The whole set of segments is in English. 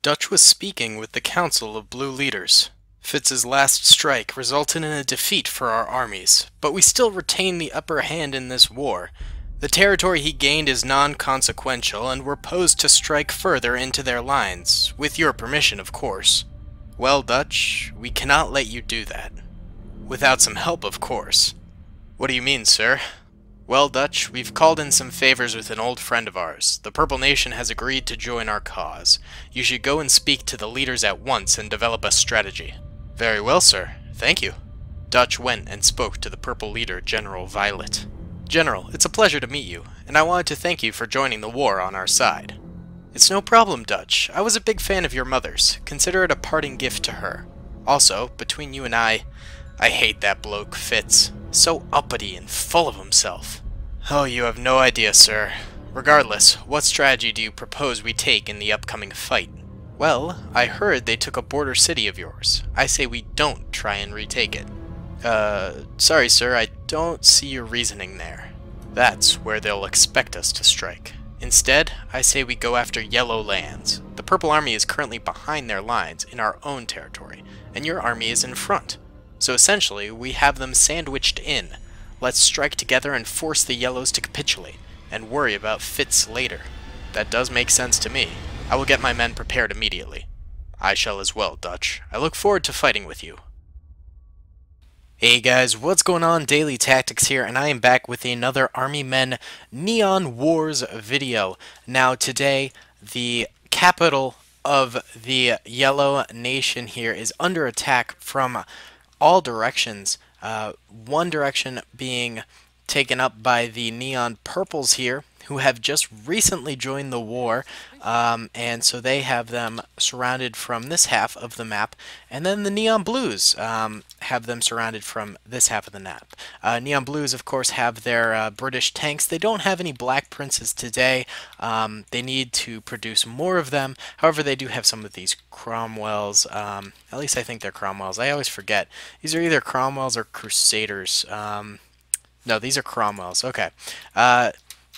Dutch was speaking with the Council of Blue Leaders. Fitz's last strike resulted in a defeat for our armies, but we still retain the upper hand in this war. The territory he gained is non-consequential, and we're posed to strike further into their lines, with your permission, of course. Well, Dutch, we cannot let you do that. Without some help, of course. What do you mean, sir? Well, Dutch, we've called in some favors with an old friend of ours. The Purple Nation has agreed to join our cause. You should go and speak to the leaders at once and develop a strategy. Very well, sir. Thank you. Dutch went and spoke to the Purple leader, General Violet. General, it's a pleasure to meet you, and I wanted to thank you for joining the war on our side. It's no problem, Dutch. I was a big fan of your mother's. Consider it a parting gift to her. Also, between you and I hate that bloke, Fitz. So uppity and full of himself. Oh, you have no idea, sir. Regardless, what strategy do you propose we take in the upcoming fight? Well, I heard they took a border city of yours. I say we don't try and retake it. Sorry, sir, I don't see your reasoning there. That's where they'll expect us to strike. Instead, I say we go after Yellow Lands. The Purple Army is currently behind their lines in our own territory, and your army is in front. So essentially, we have them sandwiched in. Let's strike together and force the Yellows to capitulate, and worry about Fitz later. That does make sense to me. I will get my men prepared immediately. I shall as well, Dutch. I look forward to fighting with you. Hey guys, what's going on? Daily Tactics here, and I am back with another Army Men Neon Wars video. Now today, the capital of the Yellow Nation here is under attack from all directions. One direction being taken up by the Neon Purples here, who have just recently joined the war, and so they have them surrounded from this half of the map, and then the Neon Blues have them surrounded from this half of the map. Neon Blues, of course, have their British tanks. They don't have any Black Princes today. They need to produce more of them. However, they do have some of these Cromwells. At least I think they're Cromwells. I always forget. These are either Cromwells or Crusaders. No, these are Cromwells. Okay.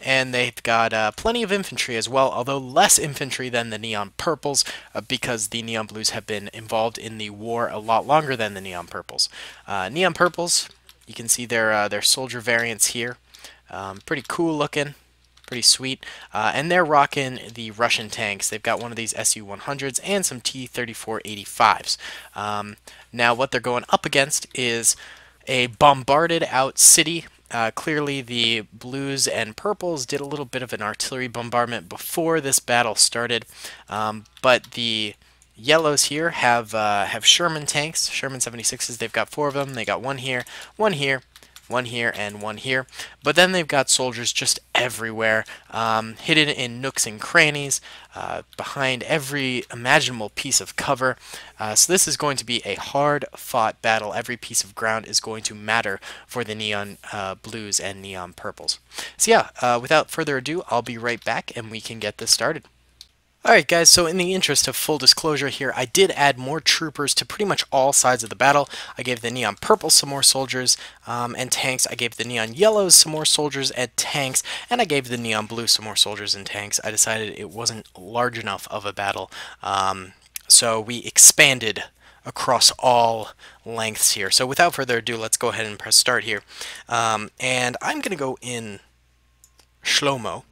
And they've got plenty of infantry as well, although less infantry than the Neon Purples, because the Neon Blues have been involved in the war a lot longer than the Neon Purples. Neon Purples, you can see their soldier variants here. Pretty cool looking, pretty sweet. And they're rocking the Russian tanks. They've got one of these Su-100s and some T-34-85s. Now what they're going up against is a bombarded out city. Clearly the Blues and Purples did a little bit of an artillery bombardment before this battle started, but the Yellows here have Sherman tanks, Sherman 76s. They've got 4 of them. They got one here, one here, one here, and one here. But then they've got soldiers just everywhere, hidden in nooks and crannies, behind every imaginable piece of cover. So this is going to be a hard-fought battle. Every piece of ground is going to matter for the Neon Blues and Neon Purples. So yeah, without further ado, I'll be right back and we can get this started. Alright guys, so in the interest of full disclosure here, I did add more troopers to pretty much all sides of the battle. I gave the Neon Purples some more soldiers and tanks. I gave the Neon Yellows some more soldiers and tanks. And I gave the Neon Blues some more soldiers and tanks. I decided it wasn't large enough of a battle. So we expanded across all lengths here. So without further ado, let's go ahead and press start here. And I'm going to go in slow-mo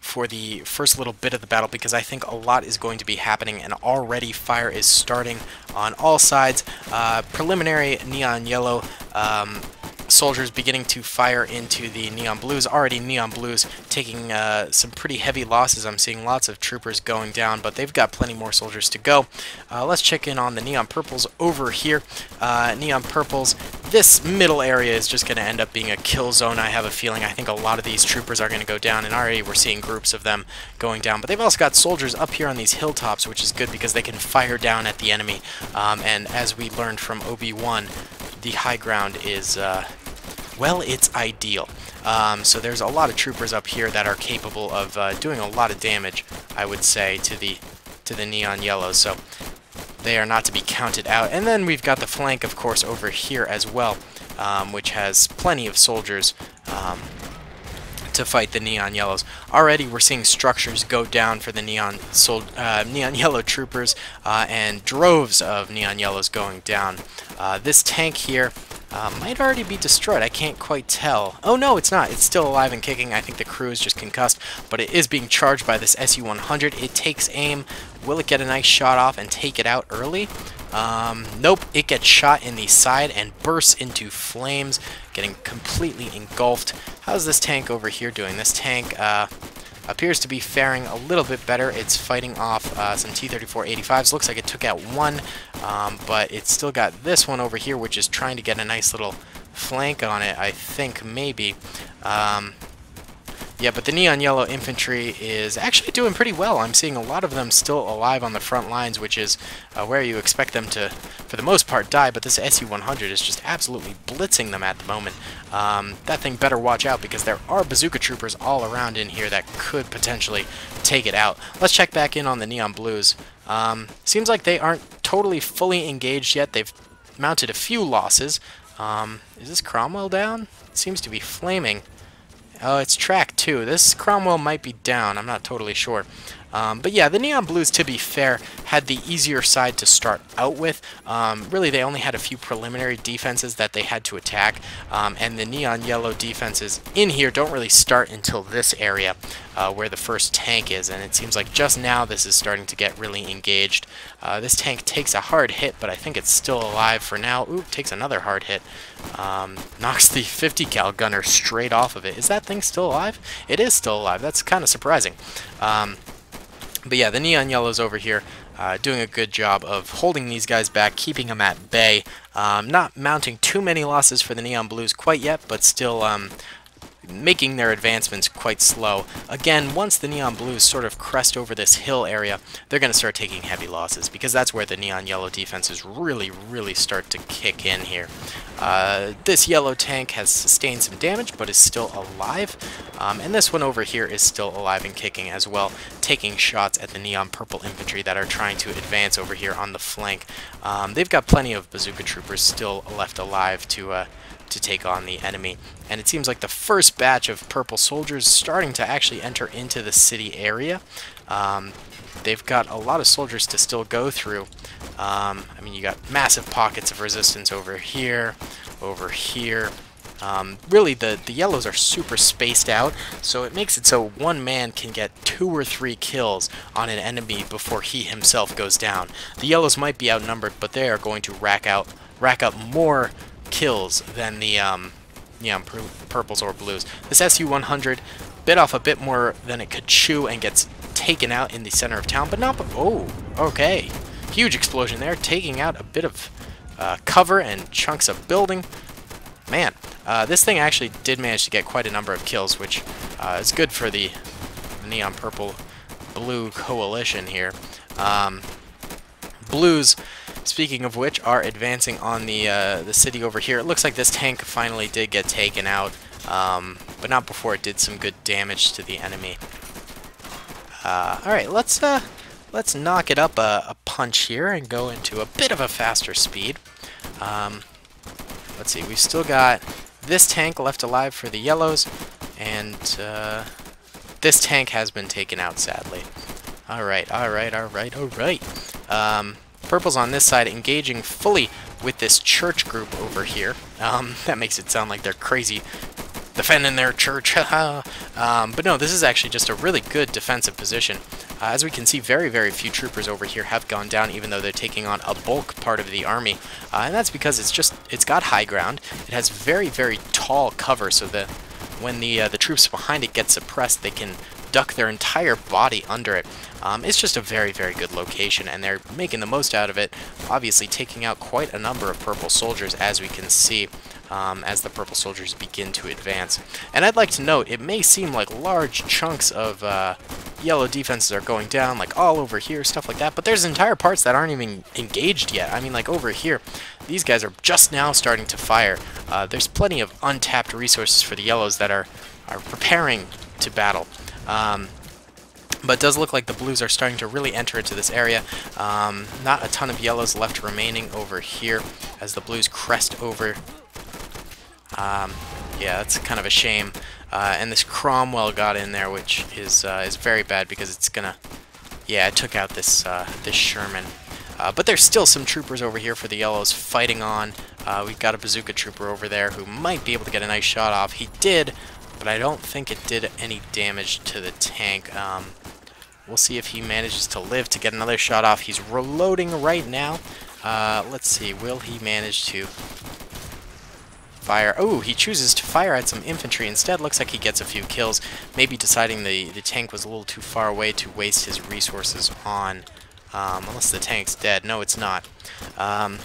for the first little bit of the battle, because I think a lot is going to be happening, and already fire is starting on all sides. Preliminary Neon Yellow soldiers beginning to fire into the Neon Blues. Already Neon Blues taking some pretty heavy losses. I'm seeing lots of troopers going down, but they've got plenty more soldiers to go. Let's check in on the Neon Purples over here. Neon Purples, this middle area is just going to end up being a kill zone, I have a feeling. I think a lot of these troopers are going to go down, and already we're seeing groups of them going down. But they've also got soldiers up here on these hilltops, which is good because they can fire down at the enemy. And as we learned from Obi-Wan, the high ground is, well, it's ideal. So there's a lot of troopers up here that are capable of doing a lot of damage, I would say, to the Neon Yellows. So they are not to be counted out. And then we've got the flank, of course, over here as well, which has plenty of soldiers to fight the neon yellows. Already we're seeing structures go down for the neon yellow troopers and droves of neon yellows going down. This tank here might already be destroyed. I can't quite tell. Oh no, it's not. It's still alive and kicking. I think the crew is just concussed, but it is being charged by this SU-100. It takes aim. Will it get a nice shot off and take it out early? Nope, it gets shot in the side and bursts into flames, getting completely engulfed. How's this tank over here doing? This tank appears to be faring a little bit better. It's fighting off some T-34-85s. Looks like it took out one, but it's still got this one over here, which is trying to get a nice little flank on it, I think, maybe. Yeah, but the neon yellow infantry is actually doing pretty well. I'm seeing a lot of them still alive on the front lines, which is where you expect them to, for the most part, die, but this SU-100 is just absolutely blitzing them at the moment. That thing better watch out, because there are bazooka troopers all around in here that could potentially take it out. Let's check back in on the neon blues. Seems like they aren't totally fully engaged yet. They've mounted a few losses. Is this Cromwell down? It seems to be flaming. Oh, it's track 2. This Cromwell might be down. I'm not totally sure. But yeah, the Neon Blues, to be fair, had the easier side to start out with. Really, they only had a few preliminary defenses that they had to attack, and the Neon Yellow defenses in here don't really start until this area where the first tank is, and it seems like just now this is starting to get really engaged. This tank takes a hard hit, but I think it's still alive for now. Ooh, takes another hard hit. Knocks the 50 cal gunner straight off of it. Is that thing still alive? It is still alive. That's kind of surprising. But yeah, the Neon Yellows over here doing a good job of holding these guys back, keeping them at bay. Not mounting too many losses for the Neon Blues quite yet, but still making their advancements quite slow. Again, once the Neon Blues sort of crest over this hill area, they're going to start taking heavy losses, because that's where the Neon Yellow defenses really start to kick in here. This yellow tank has sustained some damage, but is still alive. And this one over here is still alive and kicking as well, taking shots at the neon purple infantry that are trying to advance over here on the flank. They've got plenty of bazooka troopers still left alive to take on the enemy. And it seems like the first batch of purple soldiers starting to actually enter into the city area. They've got a lot of soldiers to still go through. I mean, you got massive pockets of resistance over here, really, the yellows are super spaced out, so it makes it so one man can get 2 or 3 kills on an enemy before he himself goes down. The yellows might be outnumbered, but they are going to rack up more kills than the purples or blues. This SU-100 bit off a bit more than it could chew and gets taken out in the center of town, but not... Oh, okay. Huge explosion there, taking out a bit of cover and chunks of building. Man, this thing actually did manage to get quite a number of kills, which is good for the neon purple-blue coalition here. Blues, speaking of which, are advancing on the city over here. It looks like this tank finally did get taken out, but not before it did some good damage to the enemy. Alright, let's knock it up a punch here and go into a bit of a faster speed. Let's see, we've still got this tank left alive for the yellows, and this tank has been taken out, sadly. Alright. Purple's on this side, engaging fully with this church group over here. That makes it sound like they're crazy defending their church. But no, this is actually just a really good defensive position. As we can see, very few troopers over here have gone down, even though they're taking on a bulk part of the army. And that's because it's got high ground. It has very tall cover, so that when the troops behind it get suppressed, they can duck their entire body under it. It's just a very good location, and they're making the most out of it, obviously taking out quite a number of purple soldiers, as we can see, as the purple soldiers begin to advance. And I'd like to note, it may seem like large chunks of yellow defenses are going down, like all over here, stuff like that, but there's entire parts that aren't even engaged yet. I mean, like over here, these guys are just now starting to fire. There's plenty of untapped resources for the yellows that are preparing to battle. But it does look like the blues are starting to really enter into this area. Not a ton of yellows left remaining over here as the blues crest over. Yeah, that's kind of a shame. And this Cromwell got in there, which is very bad because it's gonna... Yeah, it took out this this Sherman. But there's still some troopers over here for the yellows fighting on. We've got a bazooka trooper over there who might be able to get a nice shot off. He did, but I don't think it did any damage to the tank. We'll see if he manages to live to get another shot off. He's reloading right now. Let's see, will he manage to fire? Oh, he chooses to fire at some infantry instead. Looks like he gets a few kills, maybe deciding the tank was a little too far away to waste his resources on, unless the tank's dead. No, it's not. But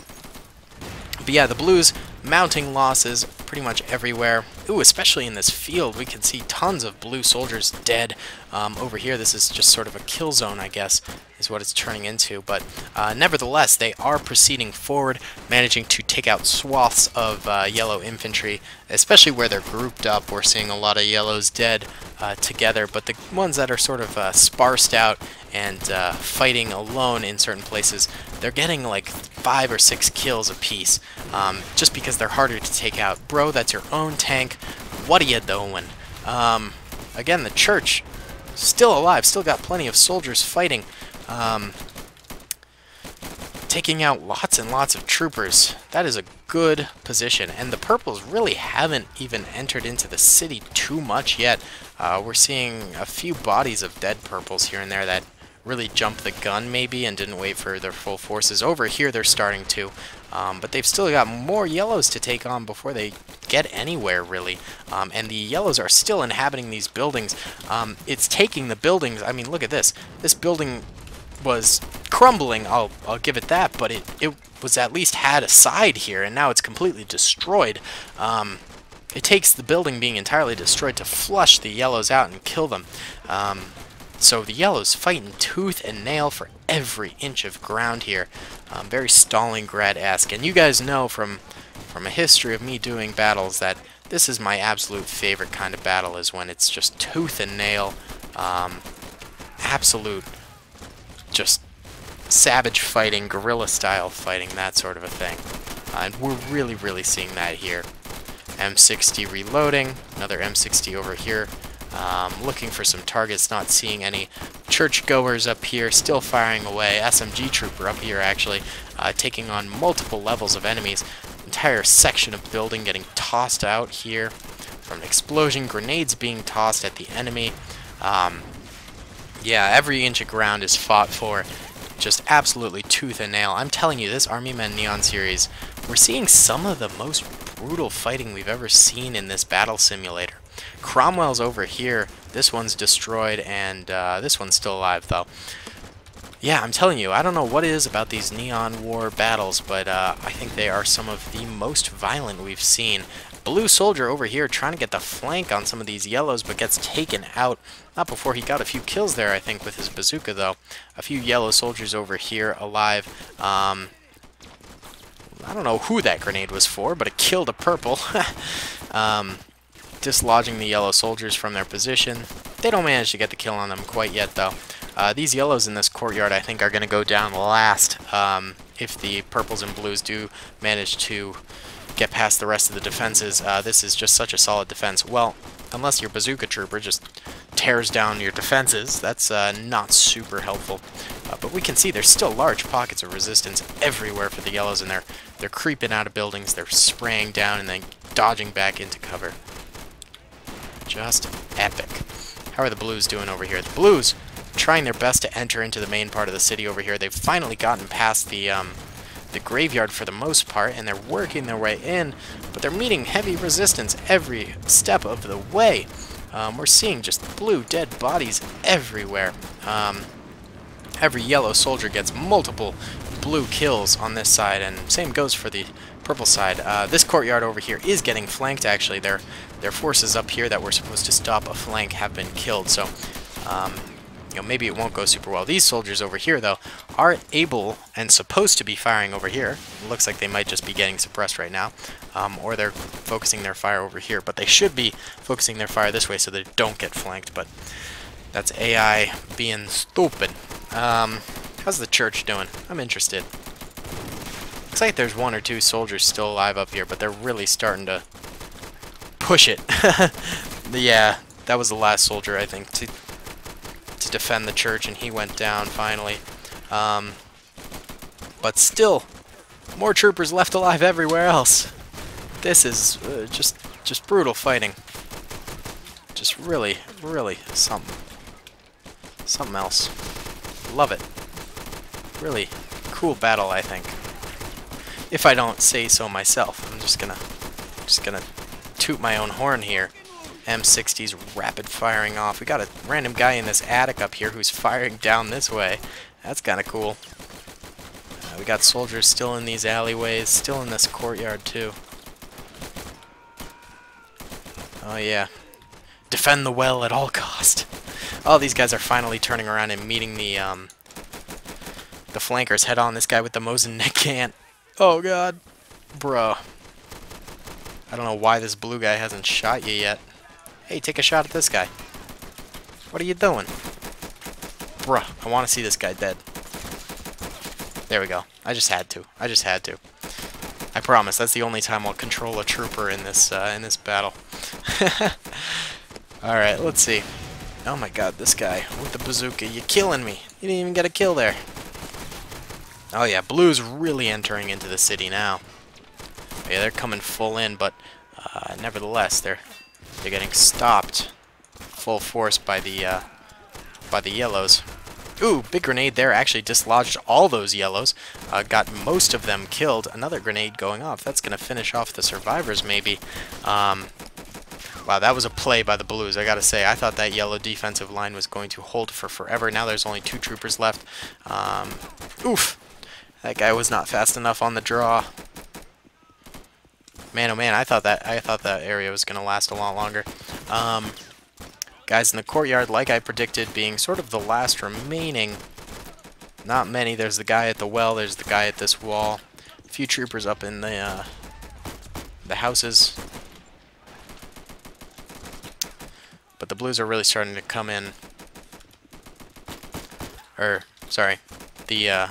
yeah, the Blues mounting losses pretty much everywhere. Ooh, especially in this field, we can see tons of blue soldiers dead. Over here, this is just sort of a kill zone, I guess, is what it's turning into. But nevertheless, they are proceeding forward, managing to take out swaths of yellow infantry, especially where they're grouped up. We're seeing a lot of yellows dead together, but the ones that are sort of sparsed out and fighting alone in certain places, they're getting like 5 or 6 kills apiece, just because they're harder to take out. Bro, that's your own tank. What are you doing? Again, the church still alive, still got plenty of soldiers fighting, taking out lots and lots of troopers. That is a good position, and the purples really haven't even entered into the city too much yet. We're seeing a few bodies of dead purples here and there that really jumped the gun maybe and didn't wait for their full forces. Over here they're starting to, but they've still got more yellows to take on before they get anywhere really, and the yellows are still inhabiting these buildings. It's taking the buildings. I mean, look at this. This building was crumbling, I'll give it that, but it was at least had a side here, and now it's completely destroyed. It takes the building being entirely destroyed to flush the yellows out and kill them. So the yellows fighting tooth and nail for every inch of ground here. Very Stalingrad-esque. And you guys know from a history of me doing battles that this is my absolute favorite kind of battle, is when it's just tooth and nail, absolute just savage fighting, guerrilla-style fighting, that sort of a thing. And we're really, really seeing that here. M60 reloading, another M60 over here. Looking for some targets, not seeing any. Churchgoers up here, still firing away. SMG trooper up here, actually, taking on multiple levels of enemies. Entire section of building getting tossed out here from an explosion. Grenades being tossed at the enemy. Yeah, every inch of ground is fought for. Just absolutely tooth and nail. I'm telling you, this Army Men Neon series, we're seeing some of the most brutal fighting we've ever seen in this battle simulator. Cromwell's over here. This one's destroyed, and this one's still alive, though. Yeah, I'm telling you, I don't know what it is about these Neon War battles, but I think they are some of the most violent we've seen. Blue soldier over here trying to get the flank on some of these yellows, but gets taken out. Not before he got a few kills there, I think, with his bazooka, though. A few yellow soldiers over here alive. I don't know who that grenade was for, but it killed a purple. Dislodging the yellow soldiers from their position. They don't manage to get the kill on them quite yet, though. These yellows in this courtyard, I think, are going to go down last if the purples and blues do manage to get past the rest of the defenses. This is just such a solid defense. Well, unless your bazooka trooper just tears down your defenses, that's not super helpful. But we can see there's still large pockets of resistance everywhere for the yellows, and they're creeping out of buildings, they're spraying down and then dodging back into cover. Just epic. How are the blues doing over here? The blues trying their best to enter into the main part of the city over here. They've finally gotten past the graveyard for the most part, and they're working their way in, but they're meeting heavy resistance every step of the way. We're seeing just blue dead bodies everywhere. Every yellow soldier gets multiple blue kills on this side, and same goes for the purple side. This courtyard over here is getting flanked, actually. Their forces up here that were supposed to stop a flank have been killed, so you know, maybe it won't go super well. These soldiers over here, though, are able and supposed to be firing over here. It looks like they might just be getting suppressed right now, or they're focusing their fire over here, but they should be focusing their fire this way so they don't get flanked, but that's AI being stupid. How's the church doing? I'm interested. Looks like there's 1 or 2 soldiers still alive up here, but they're really starting to push it. Yeah, that was the last soldier, I think, to defend the church, and he went down finally. But still, more troopers left alive everywhere else. This is just brutal fighting. Just really, really something else. Love it. Really cool battle, I think. If I don't say so myself, I'm just gonna toot my own horn here. M60's rapid firing off. We got a random guy in this attic up here who's firing down this way. That's kind of cool. We got soldiers still in these alleyways, still in this courtyard too. Oh yeah. Defend the well at all cost. Oh, these guys are finally turning around and meeting the flankers head on. This guy with the Mosin neck can't. Oh god. Bruh. I don't know why this blue guy hasn't shot you yet. Hey, take a shot at this guy. What are you doing? Bruh, I want to see this guy dead. There we go. I just had to. I promise, that's the only time I'll control a trooper in this battle. Alright, let's see. Oh my god, this guy with the bazooka. You're killing me. You didn't even get a kill there. Oh yeah, blue's really entering into the city now. Yeah, they're coming full in, but nevertheless, they're getting stopped full force by the yellows. Ooh, big grenade there. Actually dislodged all those yellows. Got most of them killed. Another grenade going off. That's going to finish off the survivors, maybe. Wow, that was a play by the blues, I gotta say. I thought that yellow defensive line was going to hold for forever. Now there's only 2 troopers left. Oof. That guy was not fast enough on the draw. Man, oh man, I thought that area was going to last a lot longer. Guys in the courtyard, like I predicted, being sort of the last remaining. Not many. There's the guy at the well. There's the guy at this wall. A few troopers up in the houses. But the blues are really starting to come in. Sorry, the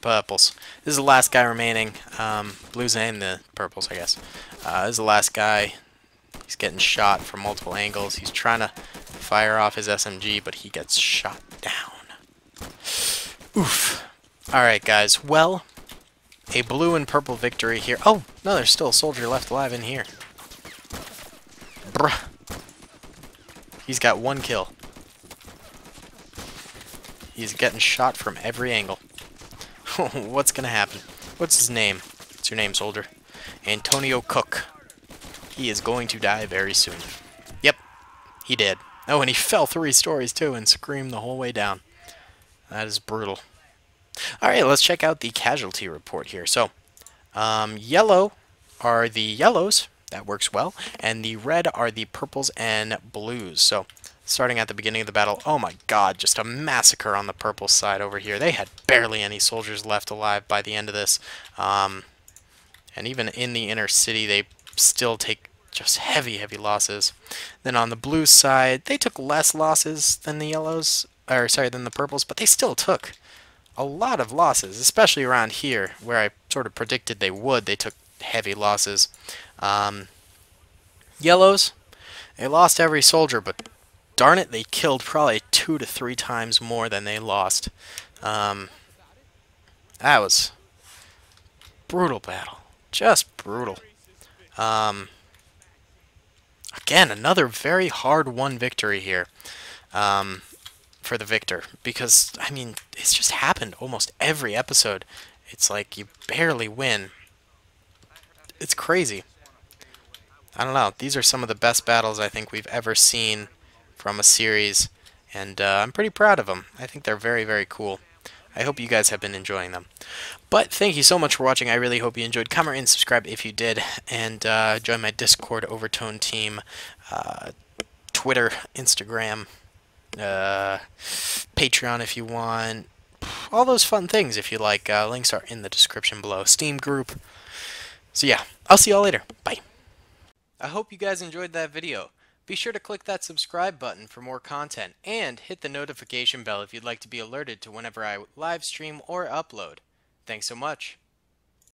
purples. This is the last guy remaining. Blues and the purples, I guess. This is the last guy. He's getting shot from multiple angles. He's trying to fire off his SMG, but he gets shot down. Oof. Alright, guys. Well, a blue and purple victory here. Oh, no, there's still a soldier left alive in here. Bruh. He's got 1 kill. He's getting shot from every angle. What's gonna happen? What's his name? What's your name, soldier? Antonio Cook. He is going to die very soon. Yep, he did. Oh, and he fell 3 stories too and screamed the whole way down. That is brutal. Alright, let's check out the casualty report here. So, yellow are the yellows. That works well. And the red are the purples and blues. So, starting at the beginning of the battle, oh my god, just a massacre on the purple side over here. They had barely any soldiers left alive by the end of this. And even in the inner city, they still take just heavy, heavy losses. Then on the blue side, they took less losses than the yellows, or sorry, than the purples, but they still took a lot of losses, especially around here, where I sort of predicted they would. They took heavy losses. Yellows, they lost every soldier, but darn it, they killed probably 2 to 3 times more than they lost. That was brutal battle. Just brutal. Again, another very hard-won victory here for the victor. Because, I mean, it's just happened almost every episode. It's like you barely win. It's crazy. I don't know. These are some of the best battles I think we've ever seen from a series. And I'm pretty proud of them. I think they're very, very cool. I hope you guys have been enjoying them. But thank you so much for watching. I really hope you enjoyed. Comment and subscribe if you did. And join my Discord Overtone team, Twitter, Instagram, Patreon if you want. All those fun things if you like. Links are in the description below. Steam group. So yeah, I'll see y'all later. Bye. I hope you guys enjoyed that video. Be sure to click that subscribe button for more content, and hit the notification bell if you'd like to be alerted to whenever I live stream or upload. Thanks so much.